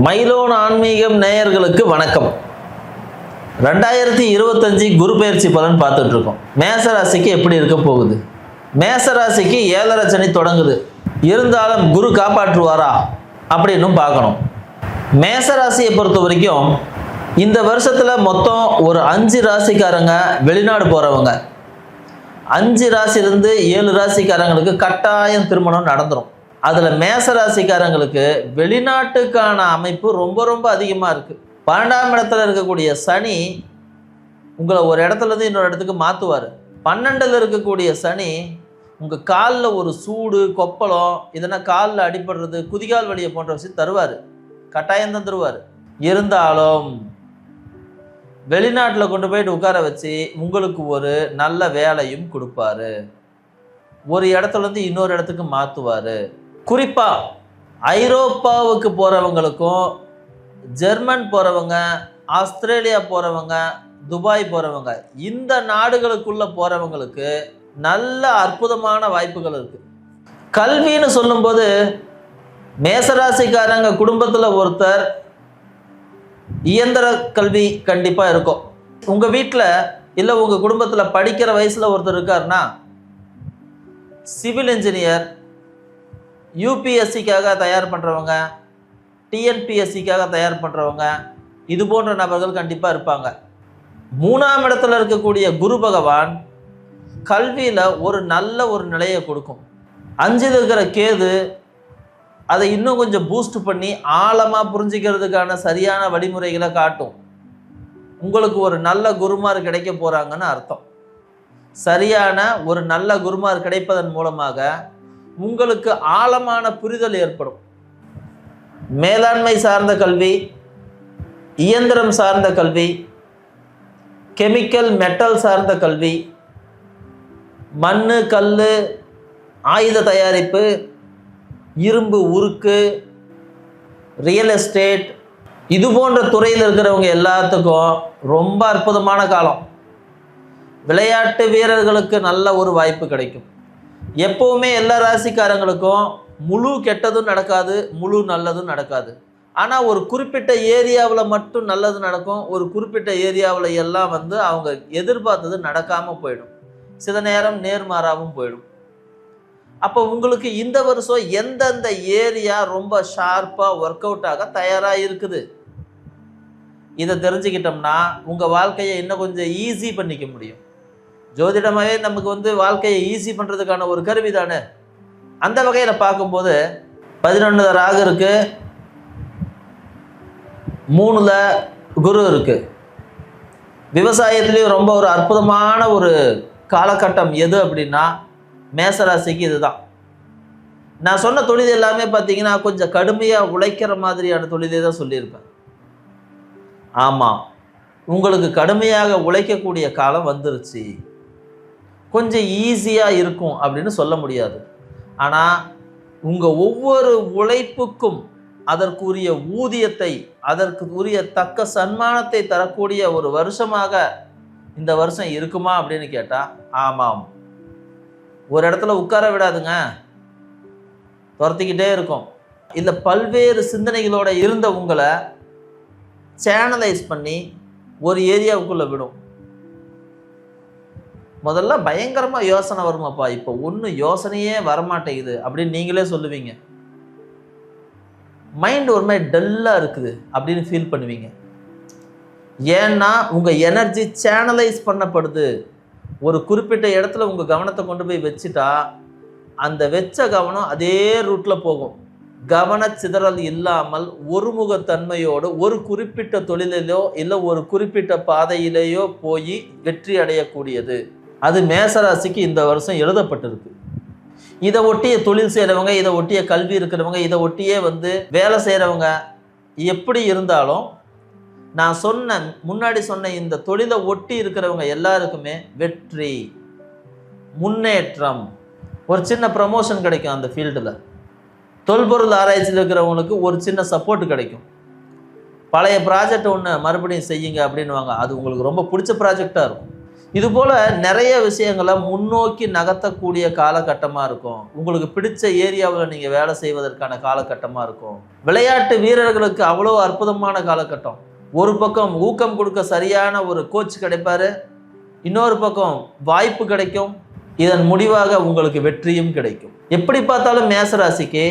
மைலோன் ஆன்மீகம் நேயர்களுக்கு வணக்கம். 2025 குரு பயிற்சி பலன் பார்த்துட்டு இருக்கோம். மேசராசிக்கு எப்படி இருக்க போகுது? மேசராசிக்கு 7.5 சனி தொடங்குது. இருந்தாலும் குரு காப்பாற்றுவாரா அப்படின்னு பார்க்கணும். மேசராசியை பொறுத்த வரைக்கும் இந்த வருஷத்துல மொத்தம் ஒரு 5 ராசிக்காரங்க வெளிநாடு போறவங்க, 5 ராசியிலிருந்து 7 ராசிக்காரங்களுக்கு கட்டாயம் திருமணம் நடந்துடும். அதில் மேசராசிக்காரங்களுக்கு வெளிநாட்டுக்கான அமைப்பு ரொம்ப ரொம்ப அதிகமாக இருக்குது. 12ஆம் இடத்துல இருக்கக்கூடிய சனி உங்களை ஒரு இடத்துலேருந்து இன்னொரு இடத்துக்கு மாற்றுவார். 12ல் இருக்கக்கூடிய சனி உங்கள் காலில் ஒரு சூடு, கொப்பளம், இதனால் காலில் அடிபடுறது, குதிகால் வலியை போன்ற விஷயம் தருவார். கட்டாயம்தான் தருவார். இருந்தாலும் வெளிநாட்டில் கொண்டு போயிட்டு உட்கார வச்சு உங்களுக்கு ஒரு நல்ல வேலையும் கொடுப்பாரு. ஒரு இடத்துலேருந்து இன்னொரு இடத்துக்கு மாற்றுவார். குறிப்பாக ஐரோப்பாவுக்கு போகிறவங்களுக்கும், ஜெர்மன் போகிறவங்க, ஆஸ்திரேலியா போகிறவங்க, துபாய் போகிறவங்க, இந்த நாடுகளுக்குள்ளே போகிறவங்களுக்கு நல்ல அற்புதமான வாய்ப்புகள் இருக்குது. கல்வின்னு சொல்லும்போது மேசராசிக்காரங்க குடும்பத்தில் ஒருத்தர் இயந்திர கல்வி கண்டிப்பாக இருக்கும். உங்கள் வீட்டில் இல்லை உங்கள் குடும்பத்தில் படிக்கிற வயசில் ஒருத்தர் இருக்காருன்னா சிவில் இன்ஜினியர், யூபிஎஸ்சிக்காக தயார் பண்ணுறவங்க, டிஎன்பிஎஸ்சிக்காக தயார் பண்ணுறவங்க, இது போன்ற நபர்கள் கண்டிப்பாக இருப்பாங்க. 3ஆம் இடத்துல இருக்கக்கூடிய குரு பகவான் கல்வியில் ஒரு நல்ல ஒரு நிலையை கொடுக்கும். 5ல் இருக்கிற கேது அதை இன்னும் கொஞ்சம் பூஸ்ட் பண்ணி ஆழமாக புரிஞ்சிக்கிறதுக்கான சரியான வழிமுறைகளை காட்டும். உங்களுக்கு ஒரு நல்ல குருமார் கிடைக்க போகிறாங்கன்னு அர்த்தம். சரியான ஒரு நல்ல குருமார் கிடைப்பதன் மூலமாக உங்களுக்கு ஆழமான புரிதல் ஏற்படும். மேலாண்மை சார்ந்த கல்வி, இயந்திரம் சார்ந்த கல்வி, கெமிக்கல் மெட்டல் சார்ந்த கல்வி, மண், கல், ஆயுத தயாரிப்பு, இரும்பு உருக்கு, ரியல் எஸ்டேட், இது போன்ற துறையில் இருக்கிறவங்க எல்லாத்துக்கும் ரொம்ப அற்புதமான காலம். விளையாட்டு வீரர்களுக்கு நல்ல ஒரு வாய்ப்பு கிடைக்கும். எப்போவுமே எல்லா ராசிக்காரங்களுக்கும் முழு கெட்டதும் நடக்காது, முழு நல்லதும் நடக்காது. ஆனால் ஒரு குறிப்பிட்ட ஏரியாவில் மட்டும் நல்லது நடக்கும். ஒரு குறிப்பிட்ட ஏரியாவில் எல்லாம் அவங்க எதிர்பார்த்தது நடக்காமல் போயிடும். சில நேரம் நேர்மாறாகவும் போயிடும். அப்போ உங்களுக்கு இந்த வருஷம் எந்தெந்த ஏரியா ரொம்ப ஷார்ப்பாக ஒர்க் அவுட் ஆக தயாராக இருக்குது, இதை தெரிஞ்சுக்கிட்டோம்னா உங்கள் வாழ்க்கையை இன்னும் கொஞ்சம் ஈஸி பண்ணிக்க முடியும். ஜோதிடமாகவே நமக்கு வாழ்க்கையை ஈஸி பண்ணுறதுக்கான ஒரு கருவி தானே. அந்த வகையில் பார்க்கும்போது 11 ராகு இருக்குது, 3ல் குரு இருக்குது. விவசாயத்துலேயும் ரொம்ப ஒரு அற்புதமான ஒரு காலகட்டம் எது அப்படின்னா மேசராசிக்கு இதுதான். நான் சொன்ன தொழில் எல்லாமே பார்த்தீங்கன்னா கொஞ்சம் கடுமையாக உழைக்கிற மாதிரியான தொழிலே தான் சொல்லியிருப்பேன். ஆமாம், உங்களுக்கு கடுமையாக உழைக்கக்கூடிய காலம் வந்துருச்சு. கொஞ்சம் ஈஸியாக இருக்கும் அப்படின்னு சொல்ல முடியாது. ஆனால் உங்கள் ஒவ்வொரு உழைப்புக்கும் அதற்குரிய ஊதியத்தை, அதற்கு உரிய தக்க சன்மானத்தை தரக்கூடிய ஒரு வருஷமாக இந்த வருஷம் இருக்குமா அப்படின்னு கேட்டால் ஆமாம். ஒரு இடத்துல உட்கார விடாதுங்க, துரத்திக்கிட்டே இருக்கும். இல்லை பல்வேறு சிந்தனைகளோடு இருந்த உங்களை சேனலைஸ் பண்ணி ஒரு ஏரியாவுக்குள்ளே விடும். முதல்ல பயங்கரமாக யோசனை வருமாப்பா, இப்போ ஒன்றும் யோசனையே வரமாட்டேங்குது அப்படின்னு நீங்களே சொல்லுவீங்க. மைண்ட் ஒரு மாதிரி டல்லாக இருக்குது அப்படின்னு ஃபீல் பண்ணுவீங்க. ஏன்னா உங்கள் எனர்ஜி சேனலைஸ் பண்ணப்படுது. ஒரு குறிப்பிட்ட இடத்துல உங்கள் கவனத்தை கொண்டு போய் வச்சுட்டா அந்த வச்ச கவனம் அதே ரூட்டில் போகும். கவனச்சிதறல் இல்லாமல் ஒருமுகத்தன்மையோடு ஒரு குறிப்பிட்ட தொழிலிலோ இல்லை ஒரு குறிப்பிட்ட பாதையிலேயோ போய் வெற்றி அடையக்கூடியது. அது மேசராசிக்கு இந்த வருஷம் எழுதப்பட்டிருக்கு. இதை ஒட்டிய தொழில் செய்கிறவங்க, இதை ஒட்டிய கல்வி இருக்கிறவங்க, இதை ஒட்டியே வேலை செய்கிறவங்க, எப்படி இருந்தாலும் நான் முன்னாடி சொன்ன இந்த தொழிலை ஒட்டி இருக்கிறவங்க எல்லாருக்குமே வெற்றி, முன்னேற்றம், ஒரு சின்ன ப்ரமோஷன் கிடைக்கும். அந்த ஃபீல்டில் தொல்பொருள் ஆராய்ச்சியில் இருக்கிறவங்களுக்கு ஒரு சின்ன சப்போர்ட் கிடைக்கும். பழைய ப்ராஜெக்ட் ஒன்று மறுபடியும் செய்யுங்க அப்படின்வாங்க. அது உங்களுக்கு ரொம்ப பிடிச்ச ப்ராஜெக்டாக இருக்கும். இதுபோல் நிறைய விஷயங்களை முன்னோக்கி நகர்த்தக்கூடிய காலகட்டமாக இருக்கும். உங்களுக்கு பிடிச்ச ஏரியாவில் நீங்கள் வேலை செய்வதற்கான காலகட்டமாக இருக்கும். விளையாட்டு வீரர்களுக்கு அவ்வளோ அற்புதமான காலகட்டம். ஒரு பக்கம் ஊக்கம் கொடுக்க சரியான ஒரு கோச் கிடைப்பாரு, இன்னொரு பக்கம் வாய்ப்பு கிடைக்கும், இதன் முடிவாக உங்களுக்கு வெற்றியும் கிடைக்கும். எப்படி பார்த்தாலும் மேசராசிக்கு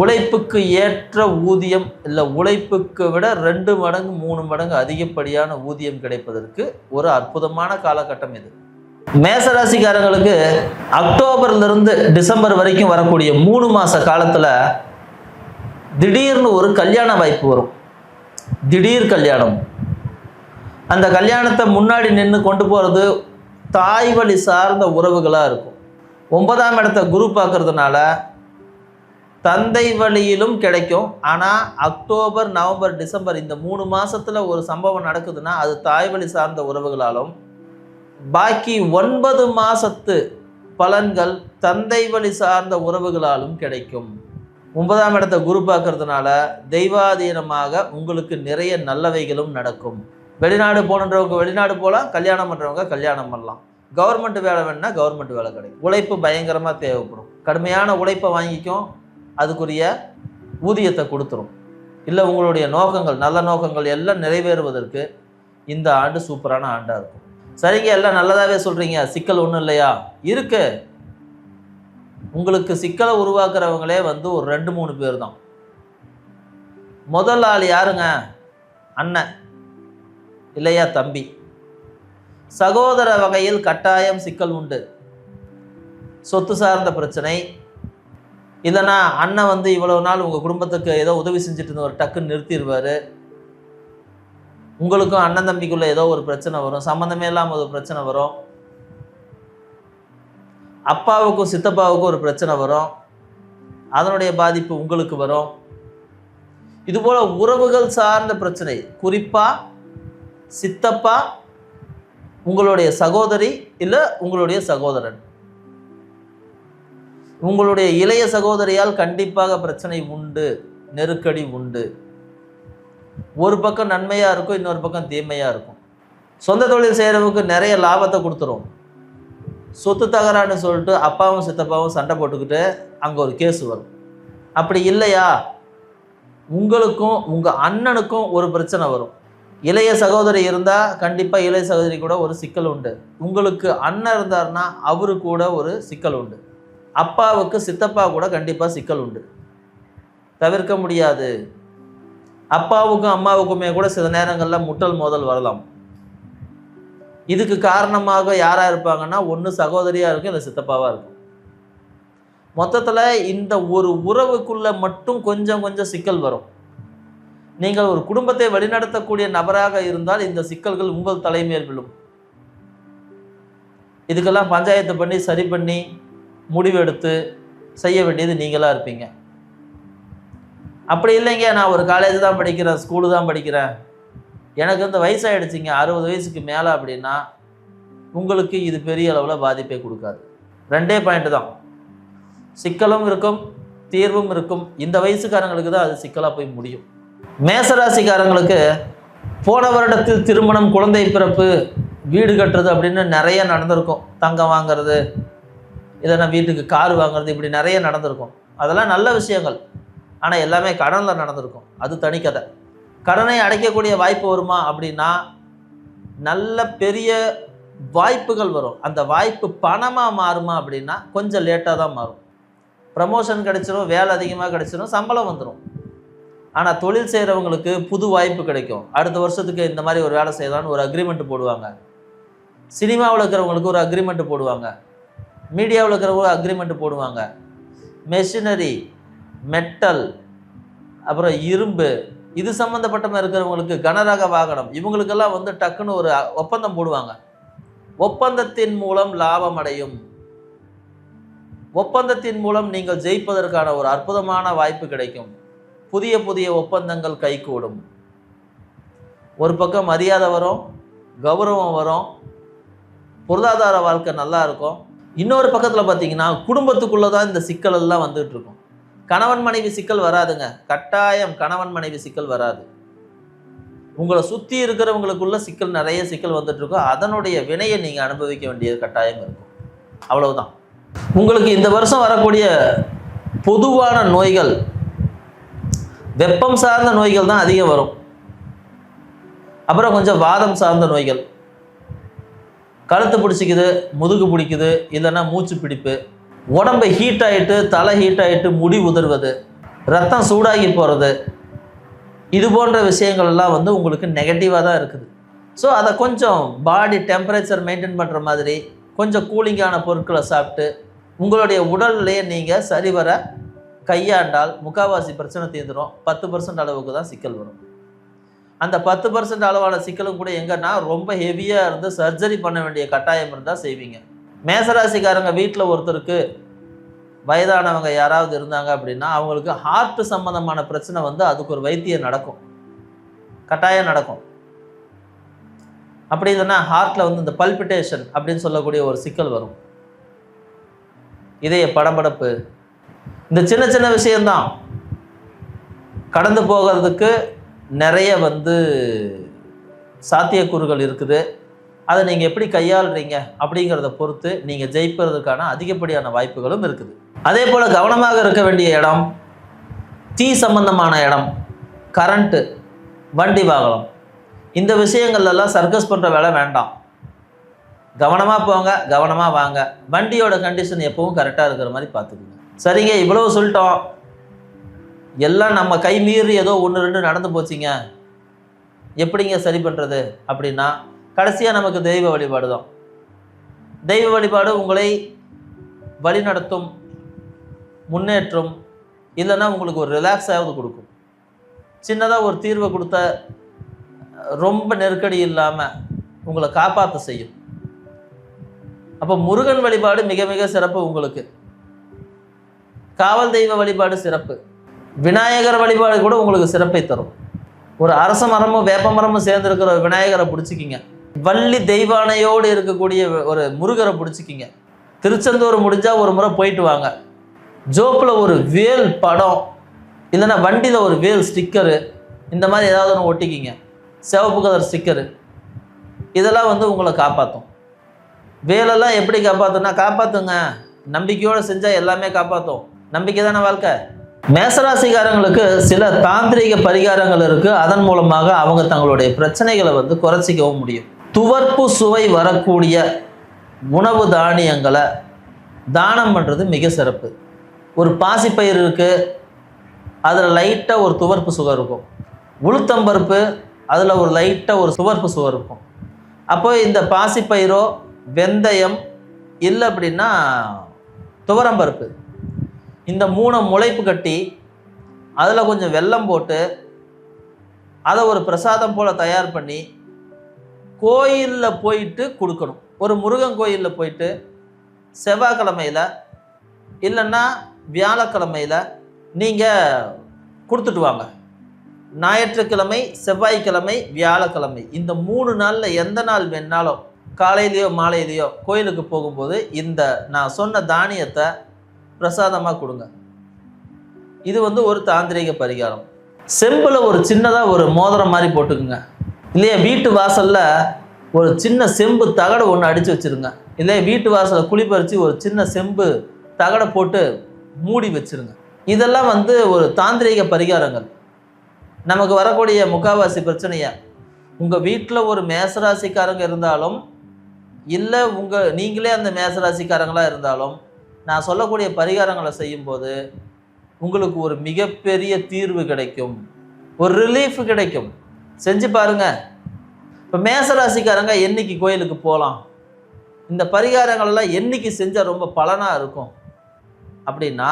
உழைப்புக்கு ஏற்ற ஊதியம் இல்லை, உழைப்புக்கு விட 2 மடங்கு 3 மடங்கு அதிகப்படியான ஊதியம் கிடைப்பதற்கு ஒரு அற்புதமான காலகட்டம் இது. மேசராசிக்காரங்களுக்கு அக்டோபர்லேருந்து டிசம்பர் வரைக்கும் வரக்கூடிய 3 மாத காலத்தில் திடீர்னு ஒரு கல்யாண வாய்ப்பு வரும். திடீர் கல்யாணம். அந்த கல்யாணத்தை முன்னாடி நின்று கொண்டு போகிறது தாய் வழி சார்ந்த உறவுகளாக இருக்கும். 9ஆம் இடத்தை குரு பார்க்கறதுனால தந்தை வழியிலும் கிடைக்கும். ஆனால் அக்டோபர், நவம்பர், டிசம்பர் இந்த 3 மாதத்தில் ஒரு சம்பவம் நடக்குதுன்னா அது தாய் வழி சார்ந்த உறவுகளாலும், பாக்கி 9 மாதத்து பலன்கள் தந்தை வழி சார்ந்த உறவுகளாலும் கிடைக்கும். 9ஆம் இடத்தை குரு பார்க்கறதுனால தெய்வாதீனமாக உங்களுக்கு நிறைய நல்லவைகளும் நடக்கும். வெளிநாடு போகணுன்றவங்க வெளிநாடு போகலாம், கல்யாணம் பண்ணுறவங்க கல்யாணம் பண்ணலாம். கவர்மெண்ட் வேலை வேணுன்னா கவர்மெண்ட் வேலை கிடைக்கும். உழைப்பு பயங்கரமாக தேவைப்படும். கடுமையான உழைப்பை வாங்கிக்கும், அதுக்குரிய ஊதியத்தை கொடுத்துரும். இல்லை உங்களுடைய நோக்கங்கள், நல்ல நோக்கங்கள் எல்லாம் நிறைவேறுவதற்கு இந்த ஆண்டு சூப்பரான ஆண்டாக இருக்கும். சரிங்க, எல்லாம் நல்லதாகவே சொல்கிறீங்க, சிக்கல் ஒன்றும் இல்லையா? இருக்கு. உங்களுக்கு சிக்கலை உருவாக்குறவங்களே ஒரு 2-3 பேர் தான். முதல் ஆள் யாருங்க? அண்ணன் இல்லையா தம்பி. சகோதர வகையில் கட்டாயம் சிக்கல் உண்டு. சொத்து சார்ந்த பிரச்சனை, இல்லைனா அண்ணன் இவ்வளவு நாள் உங்கள் குடும்பத்துக்கு ஏதோ உதவி செஞ்சுட்டு இருந்த ஒரு டக்குன்னு நிறுத்திடுவார். உங்களுக்கும் அண்ணன் தம்பிக்குள்ளே ஏதோ ஒரு பிரச்சனை வரும், சம்மந்தமே இல்லாமல் ஒரு பிரச்சனை வரும். அப்பாவுக்கும் சித்தப்பாவுக்கும் ஒரு பிரச்சனை வரும், அதனுடைய பாதிப்பு உங்களுக்கு வரும். இதுபோல் உறவுகள் சார்ந்த பிரச்சனை, குறிப்பாக சித்தப்பா, உங்களுடைய சகோதரி இல்லை உங்களுடைய சகோதரன், உங்களுடைய இளைய சகோதரியால் கண்டிப்பாக பிரச்சனை உண்டு, நெருக்கடி உண்டு. ஒரு பக்கம் நன்மையாக இருக்கும், இன்னொரு பக்கம் தீமையாக இருக்கும். சொந்த தொழில் செய்கிறவங்களுக்கு நிறைய லாபத்தை கொடுத்துரும். சொத்து தகரான்னு சொல்லிட்டு அப்பாவும் சித்தப்பாவும் சண்டை போட்டுக்கிட்டு அங்கே ஒரு கேஸ் வரும். அப்படி இல்லையா, உங்களுக்கும் உங்கள் அண்ணனுக்கும் ஒரு பிரச்சனை வரும். இளைய சகோதரி இருந்தால் கண்டிப்பாக இளைய சகோதரி கூட ஒரு சிக்கல் உண்டு. உங்களுக்கு அண்ணன் இருந்தார்னா அவரு கூட ஒரு சிக்கல் உண்டு. அப்பாவுக்கு சித்தப்பா கூட கண்டிப்பாக சிக்கல் உண்டு, தவிர்க்க முடியாது. அப்பாவுக்கும் அம்மாவுக்குமே கூட சில நேரங்களில் முட்டல் மோதல் வரலாம். இதுக்கு காரணமாக யாராக இருப்பாங்கன்னா, ஒன்று சகோதரியாக இருக்கும், இல்லை சித்தப்பாவாக இருக்கும். மொத்தத்தில் இந்த ஒரு உறவுக்குள்ளே மட்டும் கொஞ்சம் கொஞ்சம் சிக்கல் வரும். நீங்கள் ஒரு குடும்பத்தை வழிநடத்தக்கூடிய நபராக இருந்தால் இந்த சிக்கல்கள் உங்கள் தலைமையில் விழும். இதுக்கெல்லாம் பஞ்சாயத்து பண்ணி சரி பண்ணி முடிவெடுத்து செய்ய வேண்டியது நீங்களாக இருப்பீங்க. அப்படி இல்லைங்க, நான் ஒரு காலேஜ் தான் படிக்கிறேன், ஸ்கூலு தான் படிக்கிறேன், எனக்கு வயசாகிடுச்சிங்க 60 வயசுக்கு மேலே அப்படின்னா உங்களுக்கு இது பெரிய அளவில் பாதிப்பை கொடுக்காது. 2 பாயிண்ட் தான், சிக்கலும் இருக்கும் தீர்வும் இருக்கும். இந்த வயசுக்காரங்களுக்கு தான் அது சிக்கலாக போய் முடியும். மேசராசிக்காரங்களுக்கு போன வருடத்தில் திருமணம், குழந்தை பிறப்பு, வீடு கட்டுறது அப்படின்னு நிறைய நடந்திருக்கும். தங்கம் வாங்கிறது, இல்லைன்னா வீட்டுக்கு கார் வாங்குறது, இப்படி நிறைய நடந்திருக்கும். அதெல்லாம் நல்ல விஷயங்கள். ஆனால் எல்லாமே கடனில் நடந்திருக்கும், அது தனிக்கதை. கடனை அடைக்கக்கூடிய வாய்ப்பு வருமா அப்படின்னா நல்ல பெரிய வாய்ப்புகள் வரும். அந்த வாய்ப்பு பணமாக மாறுமா அப்படின்னா கொஞ்சம் லேட்டாக தான் மாறும். ப்ரமோஷன் கிடைச்சிடும், வேலை அதிகமாக கிடைச்சிடும், சம்பளம் வந்துடும். ஆனால் தொழில் செய்கிறவங்களுக்கு புது வாய்ப்பு கிடைக்கும். அடுத்த வருஷத்துக்கு இந்த மாதிரி ஒரு வேலை செய்யலான்னு ஒரு அக்ரிமெண்ட் போடுவாங்க. சினிமாவில் இருக்கிறவங்களுக்கு ஒரு அக்ரிமெண்ட் போடுவாங்க, மீடியாவில் இருக்கிறவங்க அக்ரிமெண்ட் போடுவாங்க. மெஷினரி, மெட்டல், அப்புறம் இரும்பு, இது சம்மந்தப்பட்ட இருக்கிறவங்களுக்கு கனரக வாகனம், இவங்களுக்கெல்லாம் டக்குன்னு ஒரு ஒப்பந்தம் போடுவாங்க. ஒப்பந்தத்தின் மூலம் லாபம் அடையும். ஒப்பந்தத்தின் மூலம் நீங்கள் ஜெயிப்பதற்கான ஒரு அற்புதமான வாய்ப்பு கிடைக்கும். புதிய புதிய ஒப்பந்தங்கள் கைகூடும். ஒரு பக்கம் மரியாதை வரும், கௌரவம் வரும், பொருளாதார வாழ்க்கை நல்லா இருக்கும். இன்னொரு பக்கத்தில் பார்த்தீங்கன்னா குடும்பத்துக்குள்ளே தான் இந்த சிக்கல் எல்லாம் வந்துட்டு இருக்கும். கணவன் மனைவி சிக்கல் வராதுங்க, கட்டாயம் கணவன் மனைவி சிக்கல் வராது. உங்களை சுற்றி இருக்கிறவங்களுக்குள்ள சிக்கல், நிறைய சிக்கல் வந்துட்டு இருக்கும். அதனுடைய வினையை நீங்கள் அனுபவிக்க வேண்டிய கட்டாயம் இருக்கும். அவ்வளவுதான். உங்களுக்கு இந்த வருஷம் வரக்கூடிய பொதுவான நோய்கள், வெப்பம் சார்ந்த நோய்கள் தான் அதிகம் வரும். அப்புறம் கொஞ்சம் வாதம் சார்ந்த நோய்கள், கழுத்து பிடிச்சிக்குது, முதுகு பிடிக்குது, இல்லைன்னா மூச்சு பிடிப்பு, உடம்பு ஹீட் ஆகிட்டு, தலை ஹீட் ஆகிட்டு, முடி உதிர்வது, ரத்தம் சூடாகி போகிறது, இது போன்ற விஷயங்கள் எல்லாம் வந்து உங்களுக்கு நெகட்டிவாக தான் இருக்குது. ஸோ அதை கொஞ்சம் பாடி டெம்பரேச்சர் மெயின்டைன் பண்ணுற மாதிரி கொஞ்சம் கூலிங்கான பொருட்களை சாப்பிட்டு உங்களுடைய உடல்லையே நீங்கள் சரிவர கையாண்டால் முக்கால்வாசி பிரச்சனை தீர்ந்துடும். 10% அளவுக்கு தான் சிக்கல் வரும். அந்த 10% அளவான சிக்கலும் கூட எங்கன்னா ரொம்ப ஹெவியாக இருந்து சர்ஜரி பண்ண வேண்டிய கட்டாயம் இருந்தால் செய்வீங்க. மேசராசிக்காரங்க வீட்டில் ஒருத்தருக்கு வயதானவங்க யாராவது இருந்தாங்க அப்படின்னா அவங்களுக்கு ஹார்ட் சம்பந்தமான பிரச்சனை வந்து அதுக்கு ஒரு வைத்தியம் நடக்கும், கட்டாயம் நடக்கும். அப்படி இல்லைன்னா ஹார்ட்டில் வந்து இந்த பல்பிட்டேஷன் அப்படின்னு சொல்லக்கூடிய ஒரு சிக்கல் வரும், இதய படபடப்பு. இந்த சின்ன சின்ன விஷயம்தான் கடந்து போகிறதுக்கு நிறைய வந்து சாத்தியக்கூறுகள் இருக்குது. அதை நீங்கள் எப்படி கையாளுறீங்க அப்படிங்கிறத பொறுத்து நீங்கள் ஜெயிப்பதற்கான அதிகப்படியான வாய்ப்புகளும் இருக்குது. அதே போல் கவனமாக இருக்க வேண்டிய இடம், தீ சம்பந்தமான இடம், கரண்ட்டு, வண்டி வாகனம், இந்த விஷயங்கள்லாம் சர்க்கஸ் பண்ணுற வேலை வேண்டாம். கவனமாக போங்க, கவனமாக வாங்க. வண்டியோட கண்டிஷன் எப்பவும் கரெக்டாக இருக்கிற மாதிரி பார்த்துக்குங்க. சரிங்க, இவ்வளவு சொல்லிட்டோம், எல்லாம் நம்ம கை மீறி ஏதோ 1-2 நடந்து போச்சிங்க, எப்படிங்க சரி பண்ணுறது அப்படின்னா கடைசியாக நமக்கு தெய்வ வழிபாடு தான். தெய்வ வழிபாடு உங்களை வழிநடத்தும், முன்னேற்றும், இல்லைன்னா உங்களுக்கு ஒரு ரிலாக்ஸாவது கொடுக்கும். சின்னதாக ஒரு தீர்வை கொடுத்த ரொம்ப நெருக்கடி இல்லாமல் உங்களை காப்பாற்ற செய்யும். அப்போ முருகன் வழிபாடு மிக மிக சிறப்பு. உங்களுக்கு காவல் தெய்வ வழிபாடு சிறப்பு. விநாயகர் வழிபாடு கூட உங்களுக்கு சிறப்பை தரும். ஒரு அரச மரமும் வேப்ப மரமும் சேர்ந்துருக்கிற ஒரு விநாயகரை பிடிச்சிக்கிங்க. வள்ளி தெய்வானையோடு இருக்கக்கூடிய ஒரு முருகரை பிடிச்சிக்கிங்க. திருச்செந்தூர் முடிஞ்சால் ஒரு முறை போயிட்டு வாங்க. ஜோப்பில் ஒரு வேல் படம், இல்லைன்னா வண்டியில் ஒரு வேல் ஸ்டிக்கரு, இந்த மாதிரி ஏதாவது ஒன்று ஒட்டிக்கிங்க. சிவப்பு கலர் ஸ்டிக்கரு, இதெல்லாம் வந்து உங்களை காப்பாற்றும். வேலெல்லாம் எப்படி காப்பாற்றுனா காப்பாற்றுங்க, நம்பிக்கையோடு செஞ்சால் எல்லாமே காப்பாற்றும். நம்பிக்கை தானே வாழ்க்கை. மேசராசிக்காரங்களுக்கு சில தாந்திரிக பரிகாரங்கள் இருக்குது. அதன் மூலமாக அவங்க தங்களுடைய பிரச்சனைகளை வந்து குறைச்சிக்கவும் முடியும். துவர்ப்பு சுவை வரக்கூடிய உணவு தானியங்களை தானம் பண்ணுறது மிக சிறப்பு. ஒரு பாசிப்பயிர் இருக்குது, அதில் லைட்டாக ஒரு துவர்ப்பு சுவை இருக்கும். உளுத்தம்பருப்பு, அதில் ஒரு லைட்டாக ஒரு துவர்ப்பு சுவை இருக்கும். அப்போ இந்த பாசிப்பயிரோ, வெந்தயம், இல்லை அப்படின்னா துவரம்பருப்பு, இந்த 3 முளைப்பு கட்டி அதில் கொஞ்சம் வெல்லம் போட்டு அதை ஒரு பிரசாதம் போல் தயார் பண்ணி கோயிலில் போயிட்டு கொடுக்கணும். ஒரு முருகன் கோயிலில் போயிட்டு செவ்வாய்க்கிழமையில் இல்லைன்னா வியாழக்கிழமையில் நீங்கள் கொடுத்துட்டு வாங்க. ஞாயிற்றுக்கிழமை, செவ்வாய்க்கிழமை, வியாழக்கிழமை, இந்த 3 நாளில் எந்த நாள் வேணாலும் காலையிலையோ மாலையிலையோ கோயிலுக்கு போகும்போது இந்த நான் சொன்ன தானியத்தை பிரசாதமாக கொடுங்க. இது வந்து ஒரு தாந்திரிக பரிகாரம். செம்பில் ஒரு சின்னதாக ஒரு மோதிரம் மாதிரி போட்டுக்குங்க. இல்லையா வீட்டு வாசலில் ஒரு சின்ன செம்பு தகடை ஒன்று அடித்து வச்சுருங்க. இல்லையா வீட்டு வாசலில் குளிப்பறித்து ஒரு சின்ன செம்பு தகடை போட்டு மூடி வச்சுருங்க. இதெல்லாம் வந்து ஒரு தாந்திரிக பரிகாரங்கள். நமக்கு வரக்கூடிய முக்கால்வாசி பிரச்சனையை உங்கள் வீட்டில் ஒரு மேசராசிக்காரங்க இருந்தாலும் இல்லை நீங்களே அந்த மேசராசிக்காரங்களாக இருந்தாலும் நான் சொல்லக்கூடிய பரிகாரங்களை செய்யும்போது உங்களுக்கு ஒரு மிகப்பெரிய தீர்வு கிடைக்கும், ஒரு ரிலீஃப் கிடைக்கும். செஞ்சு பாருங்க. இப்போ மேசராசிக்காரங்க என்னைக்கு கோயிலுக்கு போகலாம், இந்த பரிகாரங்களெல்லாம் என்னைக்கு செஞ்சால் ரொம்ப பலனாக இருக்கும் அப்படின்னா,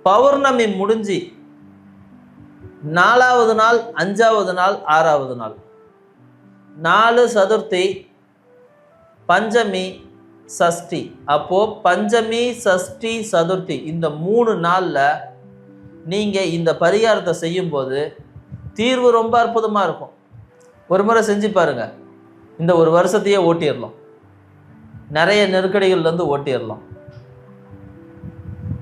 பௌர்ணமி முடிஞ்சு 4வது நாள், 5வது நாள், 6வது நாள், 4 சதுர்த்தி, பஞ்சமி, சஷ்டி. அப்போது பஞ்சமி, சஷ்டி, சதுர்த்தி, இந்த 3 நாளில் நீங்கள் இந்த பரிகாரத்தை செய்யும்போது தீர்வு ரொம்ப அற்புதமாக இருக்கும். ஒரு முறை செஞ்சு பாருங்கள். இந்த ஒரு வருஷத்தையே ஓட்டிடலாம், நிறைய நெருக்கடிகள்லேருந்து ஓட்டிடலாம்.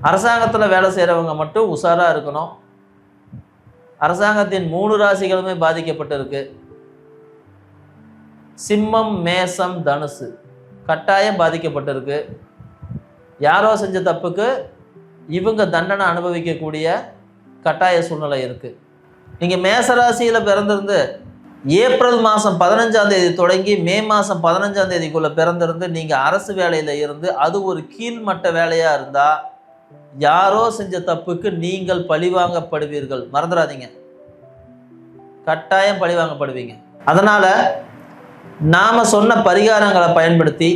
அரசாங்கத்தில் வேலை செய்கிறவங்க மட்டும் உஷாராக இருக்கணும். அரசாங்கத்தின் 3 ராசிகளுமே பாதிக்கப்பட்டிருக்கு. சிம்மம், மேசம், தனுசு கட்டாயம் பாதிக்கப்பட்டிருக்கு. யாரோ செஞ்ச தப்புக்கு இவங்க தண்டனை அனுபவிக்கக்கூடிய கட்டாய சூழ்நிலை இருக்குது. நீங்கள் மேசராசியில் பிறந்திருந்து ஏப்ரல் மாதம் 15ஆம் தேதி தொடங்கி மே மாதம் 15ஆம் தேதிக்குள்ளே பிறந்திருந்து நீங்கள் அரசு வேலையில் இருந்து அது ஒரு கீழ்மட்ட வேலையாக இருந்தால் யாரோ செஞ்ச தப்புக்கு நீங்கள் பழிவாங்கப்படுவீர்கள். மறந்துடாதீங்க, கட்டாயம் பழிவாங்கப்படுவீங்க. அதனால் நாம் சொன்ன பரிகாரங்களை பயன்படுத்தி,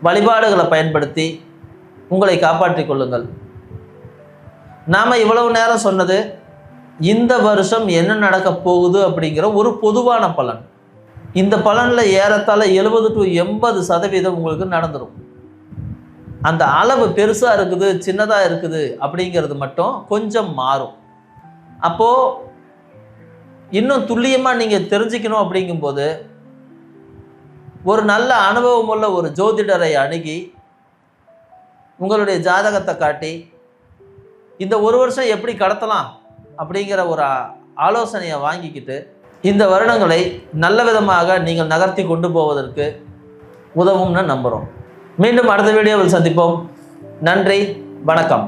வழிபாடுகளை பயன்படுத்தி உங்களை காப்பாற்றிக் கொள்ளுங்கள். நாம் இவ்வளவு நேரம் சொன்னது இந்த வருஷம் என்ன நடக்க போகுது அப்படிங்கிற ஒரு பொதுவான பலன். இந்த பலனில் ஏறத்தாழ 70 to 80% உங்களுக்கு நடந்துடும். அந்த அளவு பெருசாக இருக்குது சின்னதாக இருக்குது அப்படிங்கிறது மட்டும் கொஞ்சம் மாறும். அப்போது இன்னும் துல்லியமாக நீங்கள் தெரிஞ்சுக்கணும் அப்படிங்கும்போது ஒரு நல்ல அனுபவம் உள்ள ஒரு ஜோதிடரை அணுகி உங்களுடைய ஜாதகத்தை காட்டி இந்த ஒரு வருஷம் எப்படி கடத்தலாம் அப்படிங்கிற ஒரு ஆலோசனையை வாங்கிக்கிட்டு இந்த வருடங்களை நல்ல விதமாக நீங்கள் நகர்த்தி கொண்டு போவதற்கு உதவும்னு நம்புகிறோம். மீண்டும் அடுத்த வீடியோவில் சந்திப்போம். நன்றி, வணக்கம்.